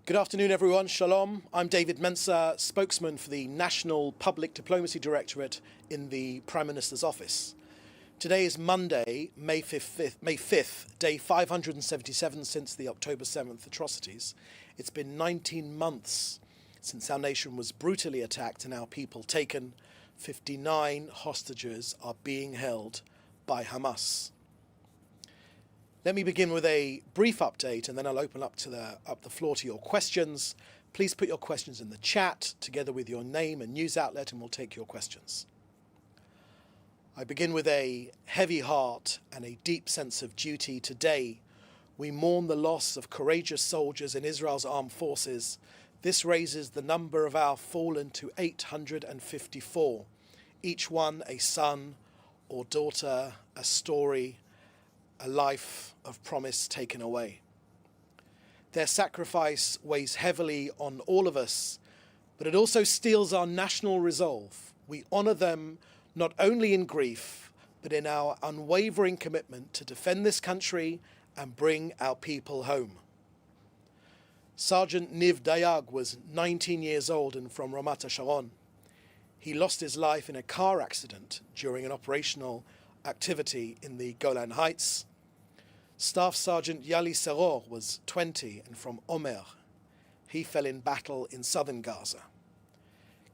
Good afternoon, everyone. Shalom. I'm David Menzar, spokesman for the National Public Diplomacy Directorate in the Prime Minister's office. Today is Monday, May 5th, day 577 since the October 7th atrocities. It's been 19 months since our nation was brutally attacked and our people taken. 59 hostages are being held by Hamas. Let me begin with a brief update and then I'll open up the floor to your questions. Please put your questions in the chat together with your name and news outlet and we'll take your questions. I begin with a heavy heart and a deep sense of duty. Today, we mourn the loss of courageous soldiers in Israel's armed forces. This raises the number of our fallen to 854, each one a son or daughter, a story, a life of promise taken away. Their sacrifice weighs heavily on all of us, but it also steels our national resolve. We honour them not only in grief, but in our unwavering commitment to defend this country and bring our people home. Sergeant Niv Dayag was 19 years old and from Ramat HaSharon. He lost his life in a car accident during an operational activity in the Golan Heights. Staff Sergeant Yali Seror was 20 and from Omer. He fell in battle in southern Gaza.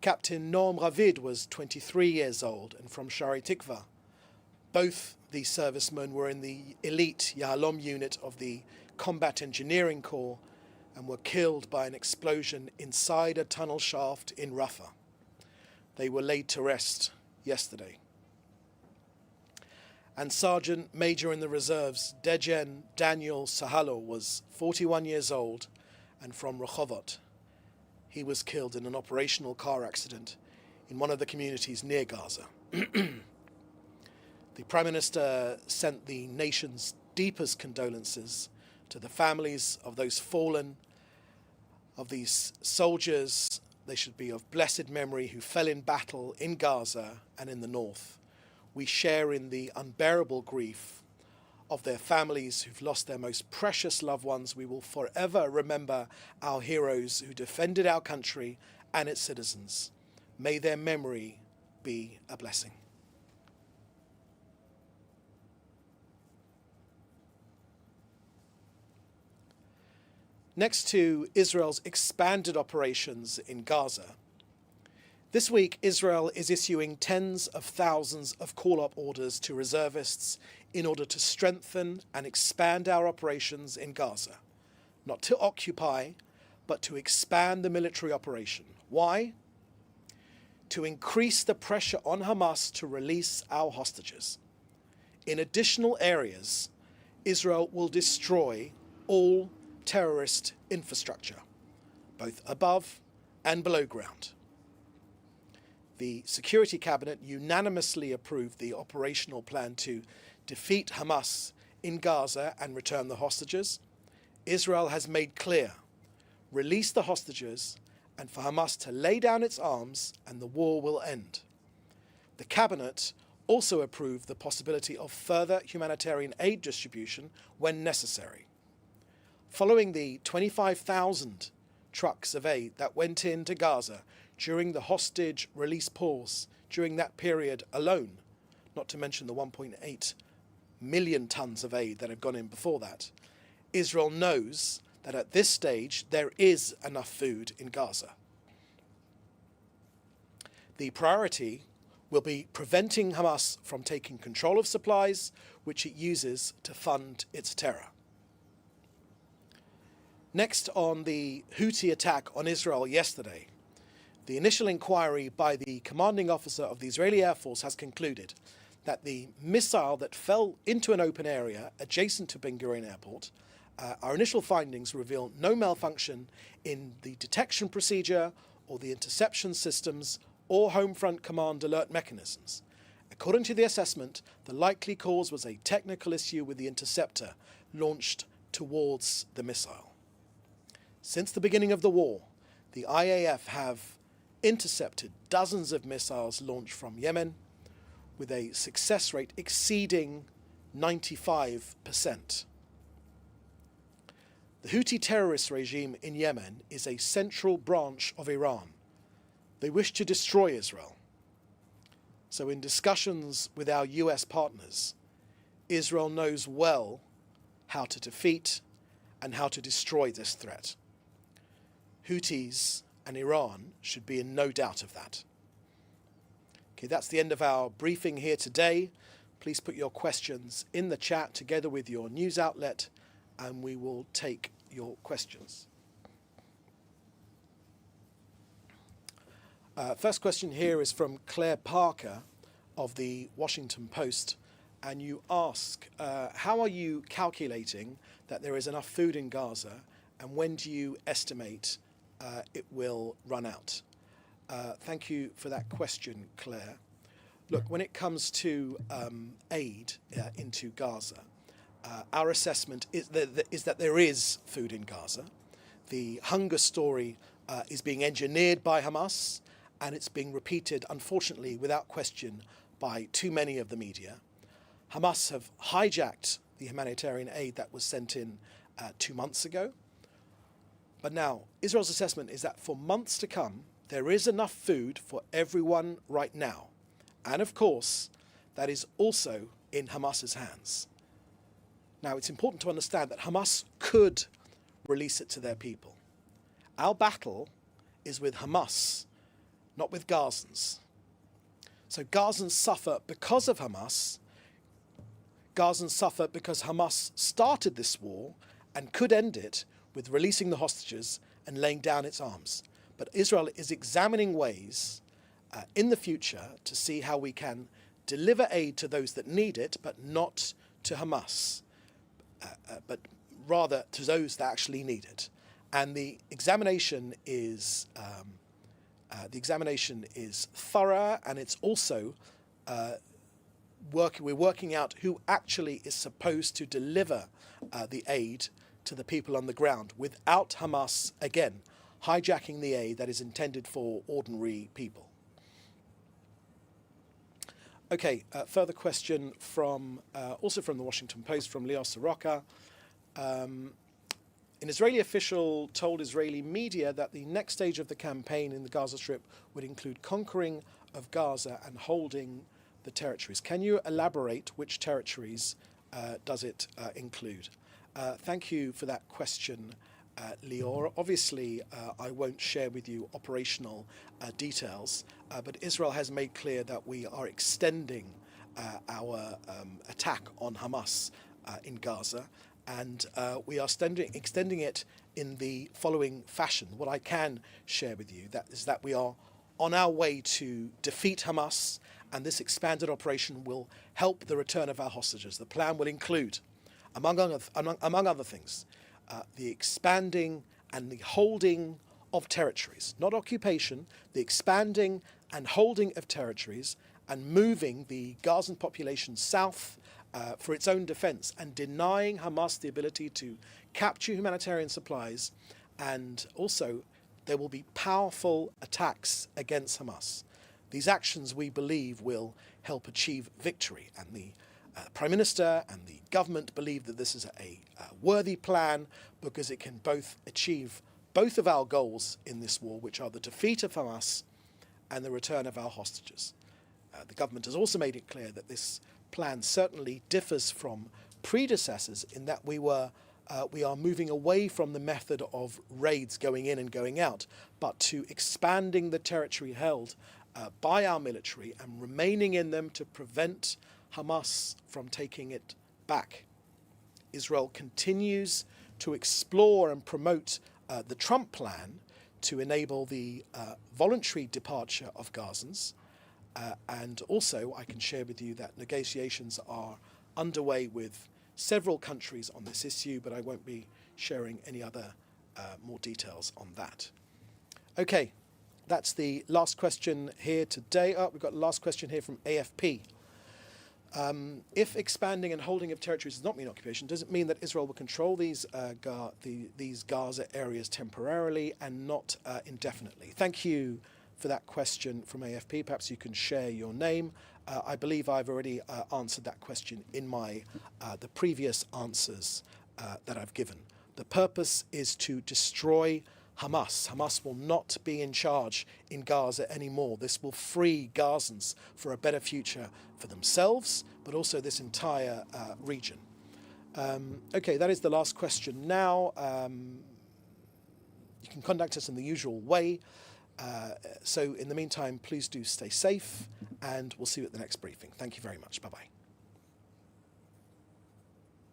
Captain Noam Ravid was 23 years old and from Shari Tikva. Both these servicemen were in the elite Yahalom unit of the Combat Engineering Corps and were killed by an explosion inside a tunnel shaft in Rafah. They were laid to rest yesterday. And Sergeant Major in the Reserves, Dejen Daniel Sahalo, was 41 years old and from Rehovot. He was killed in an operational car accident in one of the communities near Gaza. The Prime Minister sent the nation's deepest condolences to the families of those fallen, of these soldiers, they should be of blessed memory, who fell in battle in Gaza and in the north. We share in the unbearable grief of their families who've lost their most precious loved ones. We will forever remember our heroes who defended our country and its citizens. May their memory be a blessing. Next to Israel's expanded operations in Gaza, this week Israel is issuing tens of thousands of call-up orders to reservists in order to strengthen and expand our operations in Gaza. Not to occupy, but to expand the military operation. Why? To increase the pressure on Hamas to release our hostages. In additional areas, Israel will destroy all terrorist infrastructure, both above and below ground. The Security Cabinet unanimously approved the operational plan to defeat Hamas in Gaza and return the hostages. Israel has made clear, release the hostages and for Hamas to lay down its arms and the war will end. The Cabinet also approved the possibility of further humanitarian aid distribution when necessary. Following the 25,000 trucks of aid that went into Gaza during the hostage release pause during that period alone, not to mention the 1.8 million tons of aid that have gone in before that, Israel knows that at this stage there is enough food in Gaza. The priority will be preventing Hamas from taking control of supplies which it uses to fund its terror. Next, on the Houthi attack on Israel yesterday, the initial inquiry by the commanding officer of the Israeli Air Force has concluded that the missile that fell into an open area adjacent to Ben Gurion Airport, our initial findings reveal no malfunction in the detection procedure or the interception systems or home front command alert mechanisms. According to the assessment, the likely cause was a technical issue with the interceptor launched towards the missile. Since the beginning of the war, the IAF have intercepted dozens of missiles launched from Yemen with a success rate exceeding 95%. The Houthi terrorist regime in Yemen is a central branch of Iran. They wish to destroy Israel. So in discussions with our US partners, Israel knows well how to defeat and how to destroy this threat. Houthis and Iran should be in no doubt of that. Okay, that's the end of our briefing here today. Please put your questions in the chat together with your news outlet, and we will take your questions. First question here is from Claire Parker of the Washington Post, and you ask, how are you calculating that there is enough food in Gaza, and when do you estimate it will run out? Thank you for that question, Claire. Look, when it comes to aid into Gaza, our assessment is that there is food in Gaza. The hunger story is being engineered by Hamas, and it's being repeated, unfortunately, without question, by too many of the media. Hamas have hijacked the humanitarian aid that was sent in 2 months ago. But now, Israel's assessment is that for months to come, there is enough food for everyone right now. And of course, that is also in Hamas's hands. Now, it's important to understand that Hamas could release it to their people. Our battle is with Hamas, not with Gazans. So Gazans suffer because of Hamas. Gazans suffer because Hamas started this war and could end it with releasing the hostages and laying down its arms. But Israel is examining ways in the future to see how we can deliver aid to those that need it, but not to Hamas, but rather to those that actually need it. And the examination is thorough, and it's also we're working out who actually is supposed to deliver the aid to the people on the ground without Hamas, again, hijacking the aid that is intended for ordinary people. Okay, further question from also from the Washington Post, from Leo Soroka. An Israeli official told Israeli media that the next stage of the campaign in the Gaza Strip would include conquering of Gaza and holding the territories. Can you elaborate which territories does it include? Thank you for that question, Lior. Obviously, I won't share with you operational details, but Israel has made clear that we are extending our attack on Hamas in Gaza, and we are extending it in the following fashion. What I can share with you is that we are on our way to defeat Hamas, and this expanded operation will help the return of our hostages. The plan will include, among other things, the expanding and the holding of territories, not occupation, the expanding and holding of territories, and moving the Gazan population south for its own defense, and denying Hamas the ability to capture humanitarian supplies. And also, there will be powerful attacks against Hamas. These actions, we believe, will help achieve victory, and the Prime Minister and the government believe that this is a worthy plan, because it can both achieve both of our goals in this war, which are the defeat of Hamas and the return of our hostages. The government has also made it clear that this plan certainly differs from predecessors in that we are moving away from the method of raids going in and going out, but to expanding the territory held by our military and remaining in them to prevent Hamas from taking it back. Israel continues to explore and promote the Trump plan to enable the voluntary departure of Gazans. And also, I can share with you that negotiations are underway with several countries on this issue, but I won't be sharing any other more details on that. Okay, that's the last question here today. We've got the last question here from AFP. If expanding and holding of territories does not mean occupation, does it mean that Israel will control these Gaza areas temporarily and not indefinitely? Thank you for that question from AFP. Perhaps you can share your name. I believe I've already answered that question in the previous answers that I've given. The purpose is to destroy Hamas. Hamas will not be in charge in Gaza anymore. This will free Gazans for a better future for themselves, but also this entire region. Okay, that is the last question now. You can contact us in the usual way. So in the meantime, please do stay safe, and we'll see you at the next briefing. Thank you very much. Bye-bye.